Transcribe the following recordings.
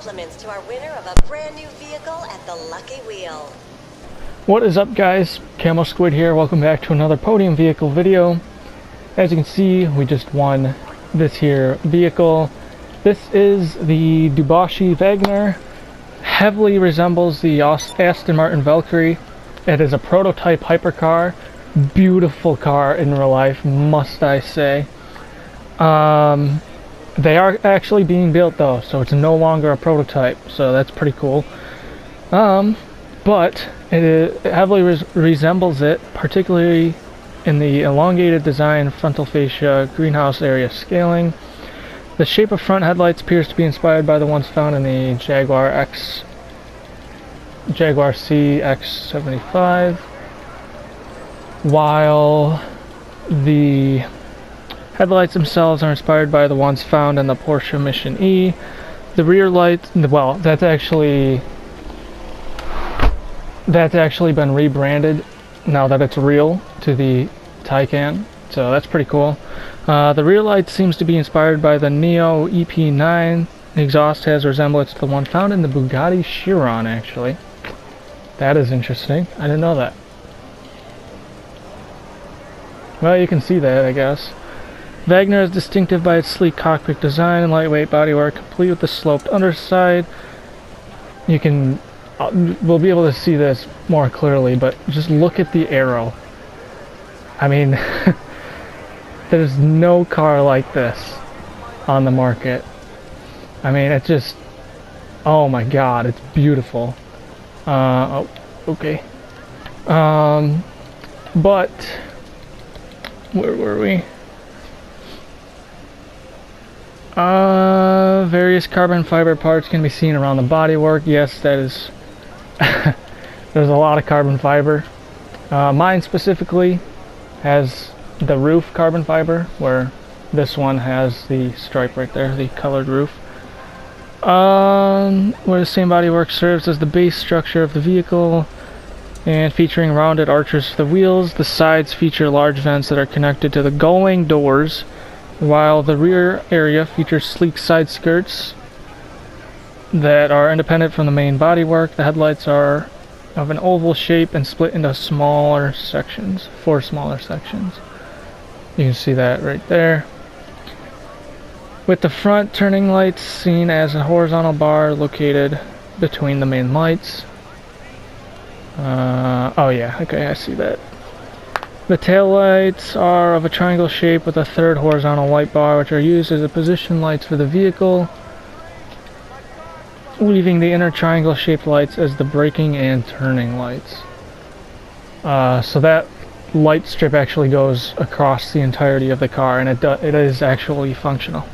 compliments to our winner of a brand new vehicle at the Lucky Wheel. What is up, guys? Camo Squid here. Welcome back to another podium vehicle video. As you can see, we just won this here vehicle. This is the Dewbauchee Vagner. Heavily resembles the Aston Martin Valkyrie. It is a prototype hypercar. Beautiful car in real life, must I say. They are actually being built though, so it's no longer a prototype, so that's pretty cool. But it heavily resembles it, particularly in the elongated design, frontal fascia, greenhouse area scaling. The shape of front headlights appears to be inspired by the ones found in the Jaguar C X75, while the headlights themselves are inspired by the ones found in the Porsche Mission E. The rear lights, well, that's actually been rebranded now that it's real to the Taycan, so that's pretty cool. The rear light seems to be inspired by the Neo EP9. The exhaust has resemblance to the one found in the Bugatti Chiron, actually. That is interesting. I didn't know that. Well, you can see that, I guess. Vagner is distinctive by its sleek cockpit design and lightweight bodywork, complete with the sloped underside. You can, we'll be able to see this more clearly, but just look at the arrow. I mean, there's no car like this on the market. I mean, it's just, oh my god, it's beautiful. Oh, okay. But, where were we? Various carbon fiber parts can be seen around the bodywork. Yes, that is, there's a lot of carbon fiber. Mine specifically has the roof carbon fiber, where this one has the stripe right there, the colored roof. Where the same bodywork serves as the base structure of the vehicle, and featuring rounded arches for the wheels. The sides feature large vents that are connected to the gullwing doors, while the rear area features sleek side skirts that are independent from the main bodywork. The headlights are of an oval shape and split into smaller sections, 4 smaller sections. You can see that right there. With the front turning lights seen as a horizontal bar located between the main lights. Oh yeah, okay, I see that. The taillights are of a triangle shape with a third horizontal light bar, which are used as the position lights for the vehicle, leaving the inner triangle shaped lights as the braking and turning lights. So that light strip actually goes across the entirety of the car, and it is actually functional.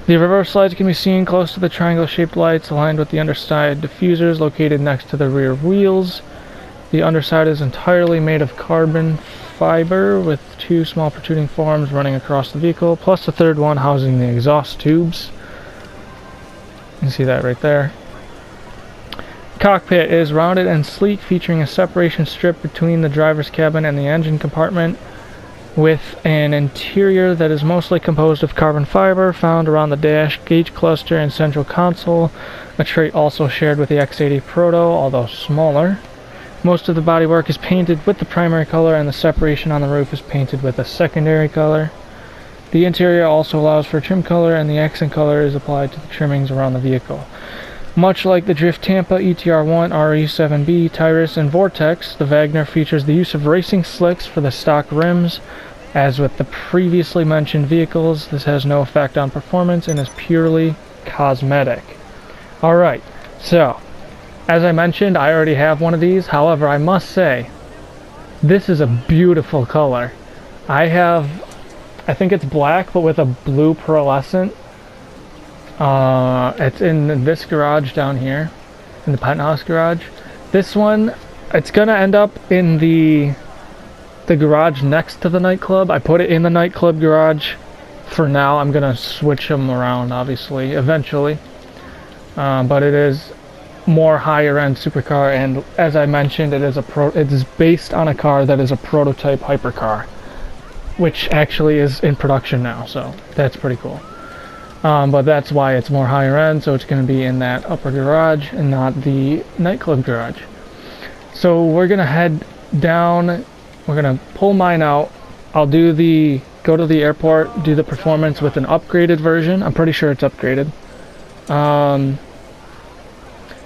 The reverse lights can be seen close to the triangle shaped lights, aligned with the underside diffusers located next to the rear wheels. The underside is entirely made of carbon fiber with 2 small protruding forms running across the vehicle, plus the third one housing the exhaust tubes. You can see that right there. Cockpit is rounded and sleek, featuring a separation strip between the driver's cabin and the engine compartment, with an interior that is mostly composed of carbon fiber found around the dash, gauge cluster, and central console, a trait also shared with the X80 Proto, although smaller. Most of the bodywork is painted with the primary color, and the separation on the roof is painted with a secondary color. The interior also allows for trim color, and the accent color is applied to the trimmings around the vehicle. Much like the Drift Tampa ETR1, RE7B, Tyrus, and Vortex, the Vagner features the use of racing slicks for the stock rims. As with the previously mentioned vehicles, this has no effect on performance and is purely cosmetic. Alright, so, as I mentioned, I already have one of these. However, I must say, this is a beautiful color. I think it's black, but with a blue pearlescent. It's in this garage down here, in the penthouse garage. This one, it's gonna end up in the garage next to the nightclub. I put it in the nightclub garage for now. I'm gonna switch them around, obviously, eventually. But it is more higher end supercar, and as I mentioned, it is based on a car that is a prototype hypercar, which actually is in production now, so that's pretty cool. But that's why it's more higher end, so it's going to be in that upper garage and not the nightclub garage. So we're going to head down, we're going to pull mine out. I'll go to the airport, do the performance with an upgraded version. I'm pretty sure it's upgraded.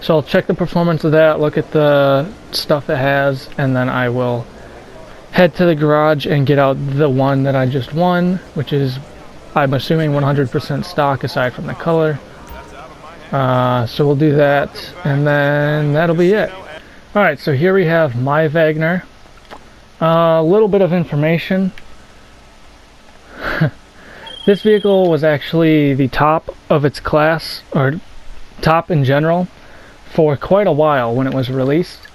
So I'll check the performance of that, look at the stuff it has, and then I will head to the garage and get out the one that I just won, which is, I'm assuming, 100% stock aside from the color. So we'll do that, and then that'll be it. Alright, so here we have my Vagner. A little bit of information. This vehicle was actually the top of its class, or top in general, for quite a while when it was released.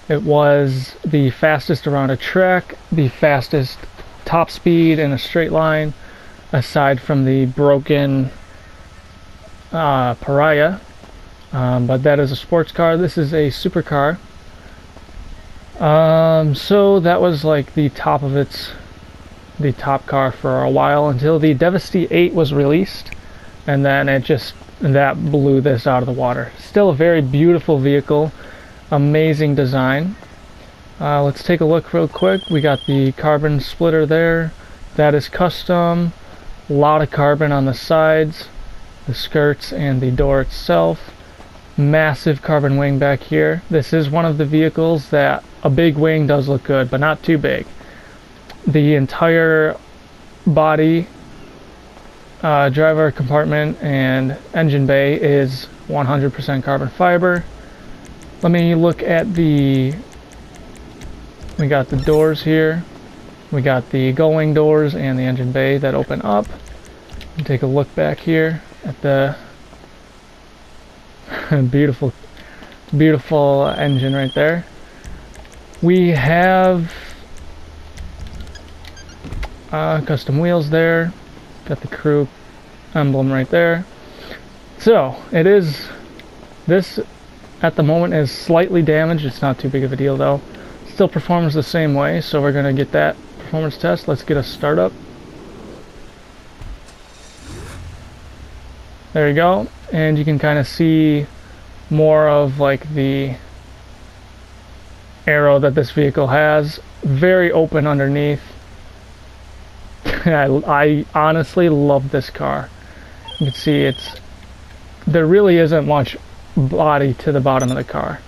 It was the fastest around a track, the fastest top speed in a straight line, aside from the broken Pariah. But that is a sports car. This is a supercar. So that was like the top car for a while until the Dewbauchee 8 was released, and then that blew this out of the water. Still a very beautiful vehicle, amazing design. Let's take a look real quick. We got the carbon splitter there. That is custom. A lot of carbon on the sides, the skirts, and the door itself. Massive carbon wing back here. This is one of the vehicles that a big wing does look good, but not too big. The entire body, driver compartment, and engine bay is 100% carbon fiber. Let me look at we got the doors here. We got the gull-wing doors and the engine bay that open up. Take a look back here at the beautiful engine right there. We have custom wheels there. Got the crew emblem right there. So this at the moment is slightly damaged. It's not too big of a deal though. Still performs the same way, so we're gonna get that performance test. Let's get a startup. There you go, and you can kind of see more of like the aero that this vehicle has. Very open underneath. I honestly love this car. You can see there really isn't much body to the bottom of the car.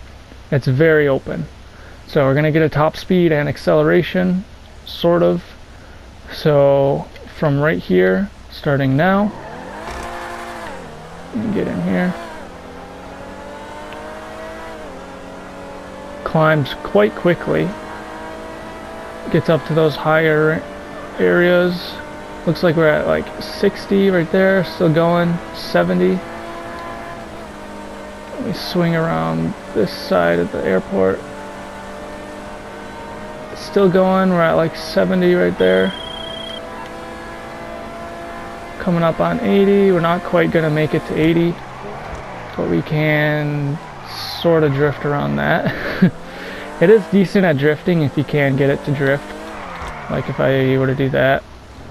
It's very open. So we're gonna get a top speed and acceleration, sort of. So from right here, starting now, get in here. Climbs quite quickly. Gets up to those higher areas. Looks like we're at like 60 right there, still going, 70. Let me swing around this side of the airport. Still going, we're at like 70 right there. Coming up on 80, we're not quite gonna make it to 80, but we can sort of drift around that. It is decent at drifting if you can get it to drift. Like if I were to do that,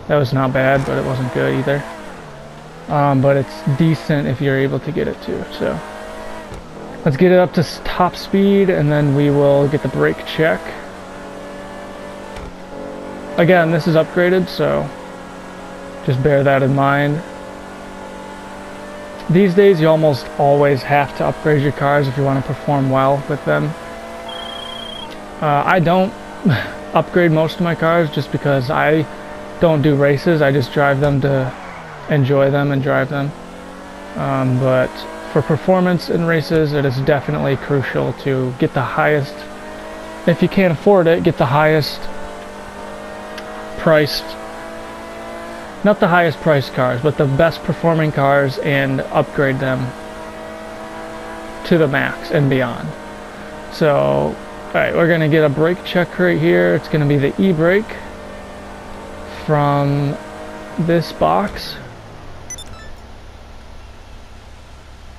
that was not bad, but it wasn't good either. But it's decent if you're able to get it to. So let's get it up to top speed, and then we will get the brake check. Again, this is upgraded, so just bear that in mind. These days, you almost always have to upgrade your cars if you want to perform well with them. I don't upgrade most of my cars just because I don't do races. I just drive them to enjoy them and drive them. But for performance in races, it is definitely crucial to get the highest, if you can't afford it, get the highest priced, not the highest priced cars, but the best performing cars, and upgrade them to the max and beyond. So alright, we're gonna get a brake check right here. It's gonna be the e-brake from this box.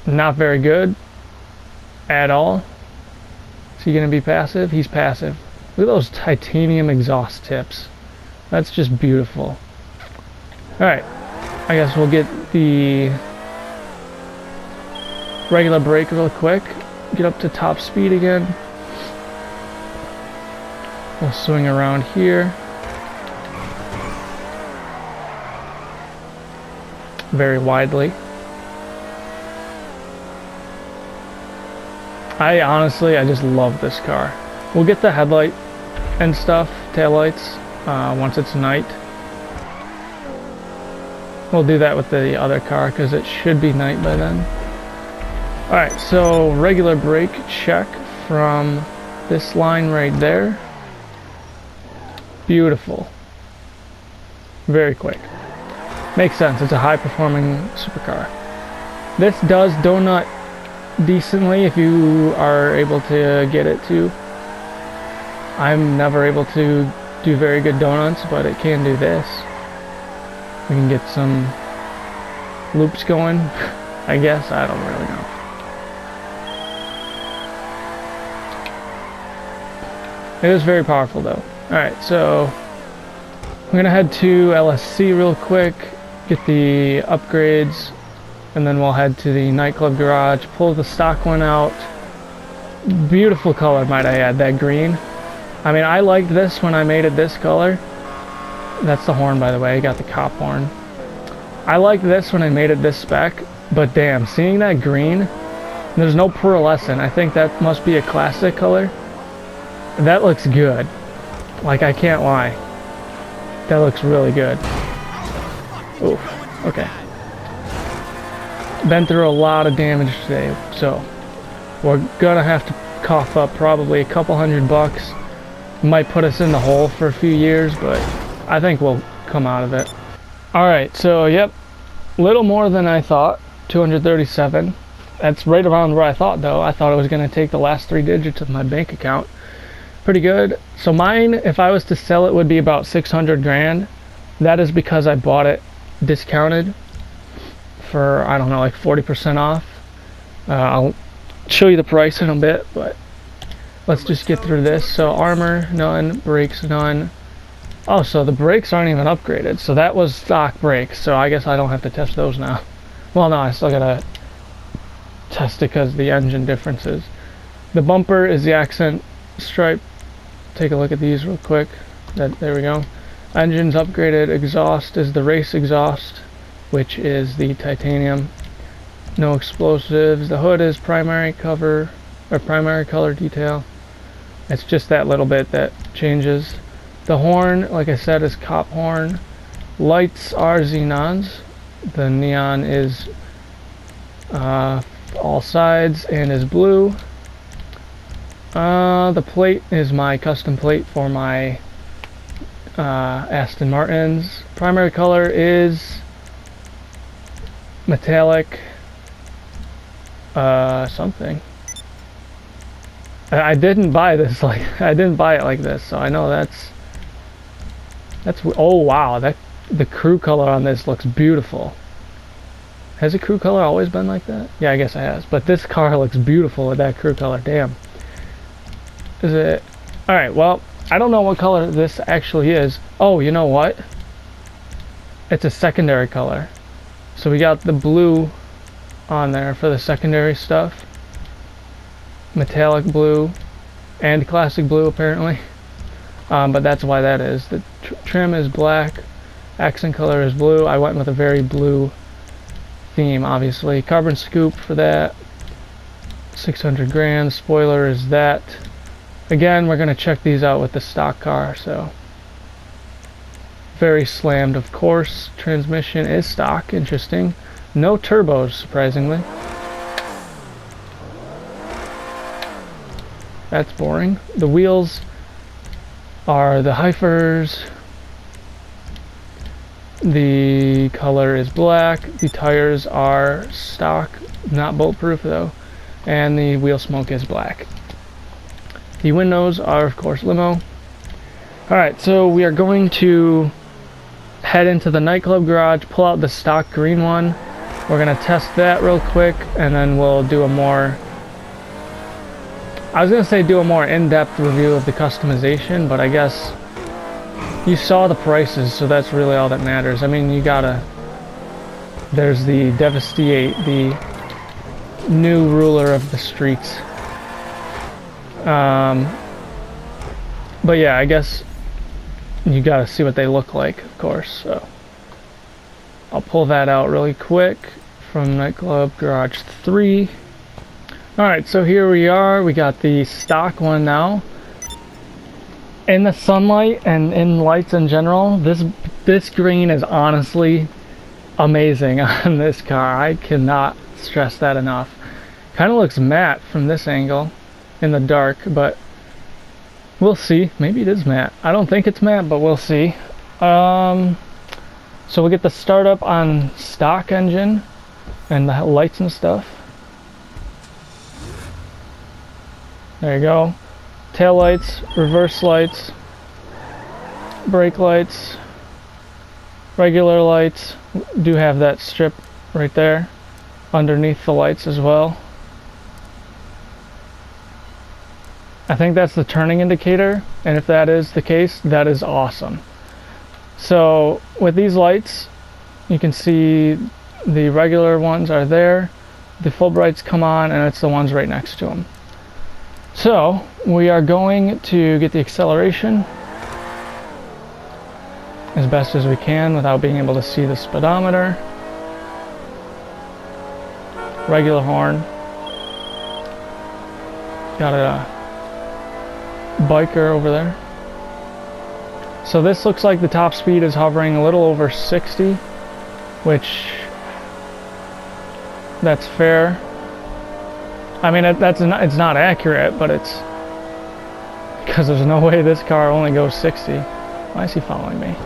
Not very good at all. Is he gonna be passive? He's passive. Look at those titanium exhaust tips. That's just beautiful. Alright, I guess we'll get the regular brake real quick. Get up to top speed again. We'll swing around here. Very widely. I just love this car. We'll get the headlight and stuff, taillights, once it's night. We'll do that with the other car because it should be night by then. Alright, so regular brake check from this line right there. Beautiful. Very quick. Makes sense, it's a high performing supercar. This does donut decently if you are able to get it to. I'm never able to do very good donuts, but it can do this. We can get some loops going, I guess, I don't really know. It is very powerful though. Alright, so I'm gonna head to LSC real quick, get the upgrades, and then we'll head to the nightclub garage, pull the stock one out. Beautiful color, might I add, that green. I mean, I liked this when I made it this color. That's the horn, by the way, I got the cop horn. I liked this when I made it this spec, but damn, seeing that green, there's no pearlescent. I think that must be a classic color. That looks good. Like, I can't lie. That looks really good. Ooh, okay. Been through a lot of damage today, so we're gonna have to cough up probably a couple $100. Might put us in the hole for a few years, but I think we'll come out of it. Alright, so yep, little more than I thought, 237. That's right around where I thought though. I thought it was gonna take the last 3 digits of my bank account. Pretty good. So mine, if I was to sell it, would be about 600 grand. That is because I bought it discounted for, I don't know, like 40% off. I'll show you the price in a bit, but let's just get through this. So armor, none. Brakes, none. Oh, so the brakes aren't even upgraded. So that was stock brakes, so I guess I don't have to test those now. Well, no, I still gotta test it because the engine differences. The bumper is the accent stripe. Take a look at these real quick. There we go. Engine's upgraded. Exhaust is the race exhaust, which is the titanium. No explosives. The hood is primary cover, or primary color detail. It's just that little bit that changes. The horn, like I said, is cop horn. Lights are xenons. The neon is all sides and is blue. The plate is my custom plate for my Aston Martins. Primary color is metallic something. I didn't buy this I didn't buy it like this, so I know that's oh wow, the crew color on this looks beautiful. Has the crew color always been like that? Yeah, I guess it has, but this car looks beautiful with that crew color. Damn. Is it? Alright, well, I don't know what color this actually is. Oh, you know what? It's a secondary color. So we got the blue on there for the secondary stuff. Metallic blue and classic blue, apparently. But that's why that is. The trim is black. Accent color is blue. I went with a very blue theme, obviously. Carbon scoop for that. 600 grand. Spoiler is that. Again, we're going to check these out with the stock car, so very slammed, of course. Transmission is stock, interesting. No turbos, surprisingly. That's boring. The wheels are the Heifers. The color is black. The tires are stock, not bulletproof though. And the wheel smoke is black. The windows are, of course, limo. Alright, so we are going to head into the nightclub garage, pull out the stock green one. We're going to test that real quick, and then we'll do a more... I was going to say do a more in-depth review of the customization, but I guess you saw the prices, so that's really all that matters. I mean, you gotta there's the Devastate, the new ruler of the streets. But yeah, I guess you gotta see what they look like, of course, so I'll pull that out really quick from Nightclub Garage 3. Alright, so here we are. We got the stock one now. In the sunlight and in lights in general, this green is honestly amazing on this car. I cannot stress that enough. Kind of looks matte from this angle in the dark, but we'll see. Maybe it is matte. I don't think it's matte, but we'll see. So we'll get the startup on stock engine and the lights and stuff. There you go. Tail lights, reverse lights, brake lights, regular lights. Do have that strip right there underneath the lights as well. I think that's the turning indicator, and if that is the case, that is awesome. So with these lights, you can see the regular ones are there, the full brights come on, and it's the ones right next to them. So we are going to get the acceleration as best as we can without being able to see the speedometer. Regular horn. Got a biker over there. So this looks like the top speed is hovering a little over 60, which that's fair. I mean, it's not accurate, but it's because there's no way this car only goes 60. Why is he following me?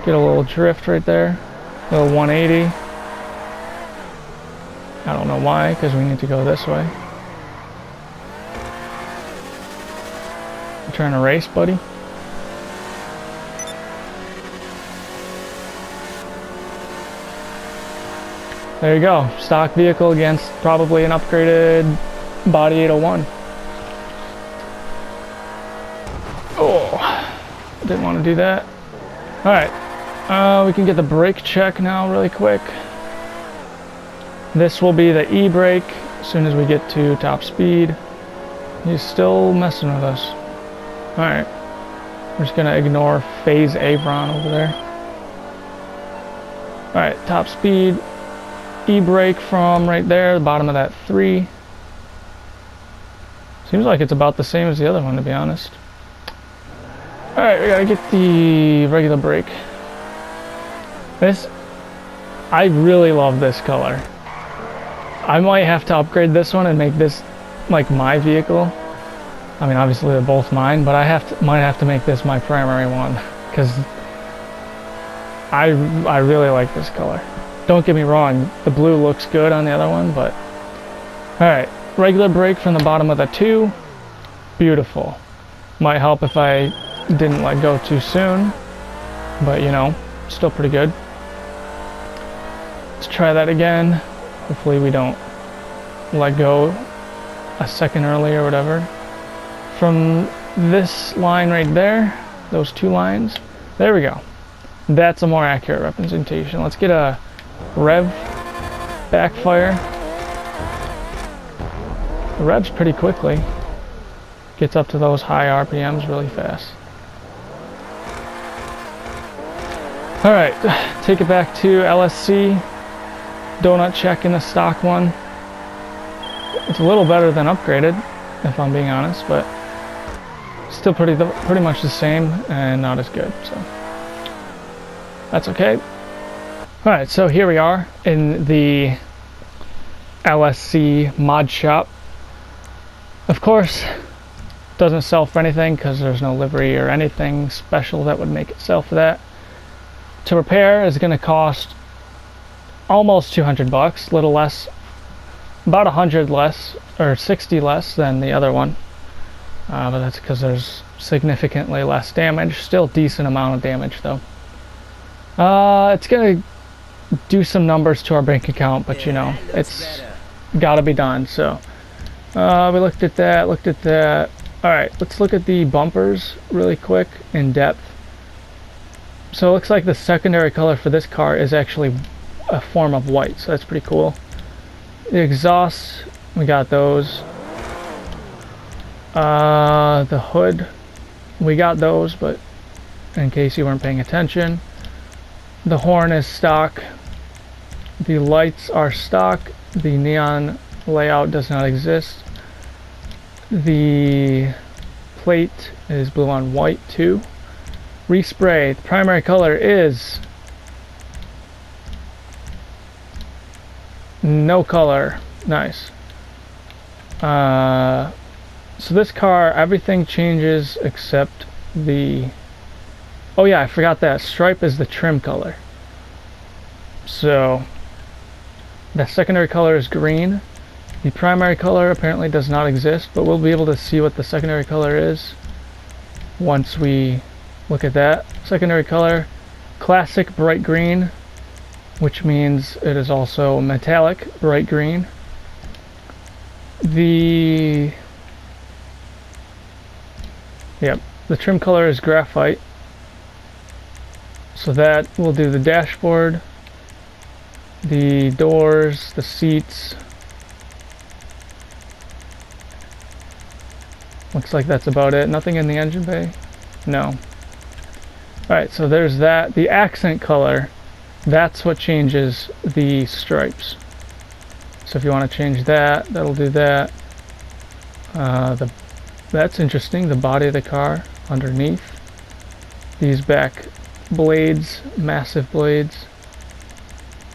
Get a little drift right there, a little 180. I don't know why, because we need to go this way. You trying to race, buddy? There you go. Stock vehicle against probably an upgraded body 801. Oh, didn't want to do that. Alright, we can get the brake check now really quick. This will be the e-brake as soon as we get to top speed. He's still messing with us. Alright, we're just gonna ignore Phase Avron over there. Alright, top speed. E-brake from right there, the bottom of that 3. Seems like it's about the same as the other one, to be honest. Alright, we gotta get the regular brake. I really love this color. I might have to upgrade this one and make this like my vehicle. I mean, obviously they're both mine, but might have to make this my primary one because I really like this color. Don't get me wrong, the blue looks good on the other one, but alright, regular brake from the bottom of the 2. Beautiful. Might help if I didn't let go too soon, but you know, still pretty good. Let's try that again. Hopefully we don't let go a second early or whatever. From this line right there, those 2 lines, there we go. That's a more accurate representation. Let's get a rev backfire. It revs pretty quickly. Gets up to those high RPMs really fast. Alright, take it back to Lsc. Donut check in the stock one. It's a little better than upgraded, if I'm being honest, but still pretty much the same and not as good, so that's okay. Alright, so here we are in the Lsc Mod Shop. Of course, doesn't sell for anything because there's no livery or anything special that would make it sell for that. To repair is going to cost almost 200 bucks, a little less, about 100 less or 60 less than the other one. But that's because there's significantly less damage. Still decent amount of damage though. It's going to do some numbers to our bank account, but you know, it's got to be done. So we looked at that. All right, let's look at the bumpers really quick in depth. So it looks like the secondary color for this car is actually a form of white, so that's pretty cool. The exhausts, we got those. The hood, we got those, but in case you weren't paying attention. The horn is stock. The lights are stock. The neon layout does not exist. The plate is blue on white too. Respray, the primary color is no color. Nice. So this car, everything changes except the... Oh yeah, I forgot that. Stripe is the trim color. So the secondary color is green. The primary color apparently does not exist, but we'll be able to see what the secondary color is once we look at that. Secondary color, classic bright green, which means it is also metallic bright green. The trim color is graphite. So that will do the dashboard, the doors, the seats. Looks like that's about it. Nothing in the engine bay? No. Alright, so there's that. The accent color, that's what changes the stripes. So if you want to change that, that'll do that. That's interesting, the body of the car underneath. These back blades, massive blades.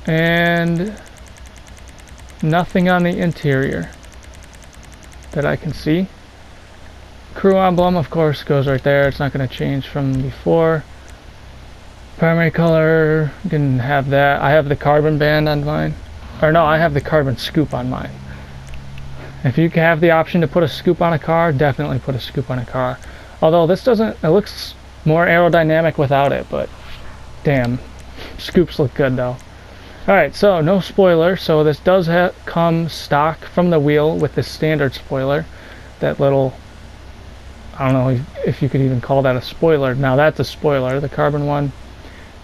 And nothing on the interior that I can see. Crew emblem, of course, goes right there. It's not going to change from before. Primary color, you can have that. I have the carbon band on mine. Or no, I have the carbon scoop on mine. If you have the option to put a scoop on a car, definitely put a scoop on a car. Although this doesn't, it looks more aerodynamic without it, but damn, scoops look good though. Alright, so no spoiler. So this does come stock from the wheel with the standard spoiler. That little, I don't know if you could even call that a spoiler. Now that's a spoiler, the carbon one.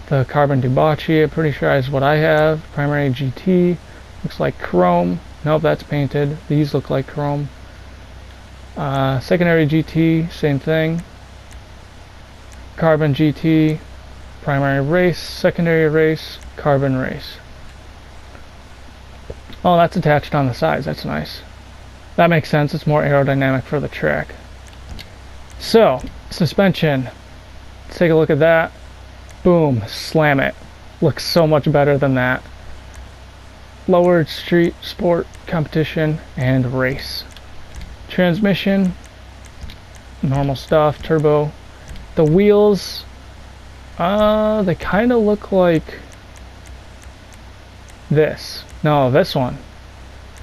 The carbon Dewbauchee, I'm pretty sure is what I have. Primary GT, looks like chrome. Nope, that's painted. These look like chrome. Secondary GT, same thing. Carbon GT, primary race, secondary race, carbon race. Oh, that's attached on the sides. That's nice. That makes sense. It's more aerodynamic for the track. So, suspension. Let's take a look at that. Boom, slam it. Looks so much better than that. Lowered street, sport, competition, and race. Transmission, normal stuff, turbo. The wheels, they kind of look like this. No, this one.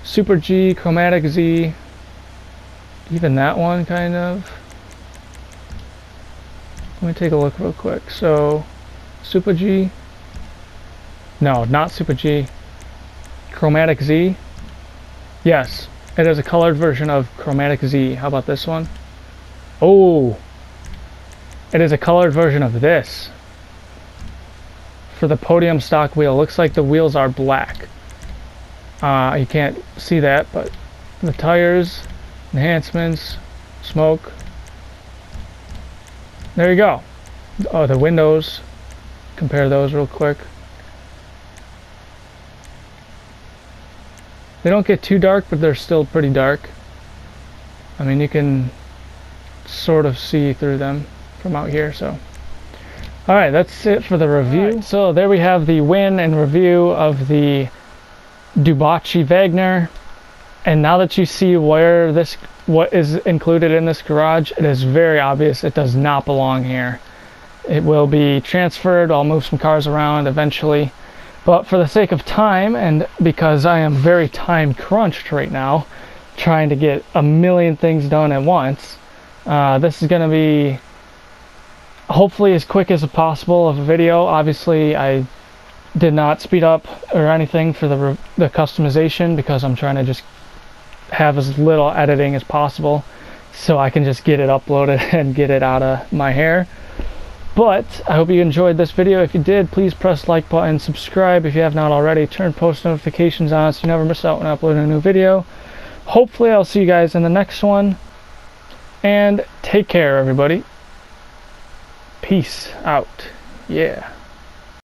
Super G, Chromatic Z, even that one kind of. Let me take a look real quick. So, Super G, no, not Super G. Chromatic Z, yes, it is a colored version of Chromatic Z. How about this one? Oh, it is a colored version of this. For the podium stock wheel, looks like the wheels are black. You can't see that, but the tires, enhancements, smoke. There you go. Oh, the windows. Compare those real quick. They don't get too dark, but they're still pretty dark. I mean, you can sort of see through them from out here, so. Alright, that's it for the review. Right, so there we have the win and review of the Dewbauchee Vagner. And now that you see where this, what is included in this garage, it is very obvious it does not belong here. It will be transferred. I'll move some cars around eventually. But for the sake of time, and because I am very time crunched right now, trying to get a million things done at once, this is going to be hopefully as quick as possible of a video. Obviously, I did not speed up or anything for the customization because I'm trying to just have as little editing as possible so I can just get it uploaded and get it out of my hair. But I hope you enjoyed this video. If you did, please press the like button, subscribe if you have not already, turn post notifications on so you never miss out when I upload a new video. Hopefully I'll see you guys in the next one, and take care everybody. Peace out. Yeah.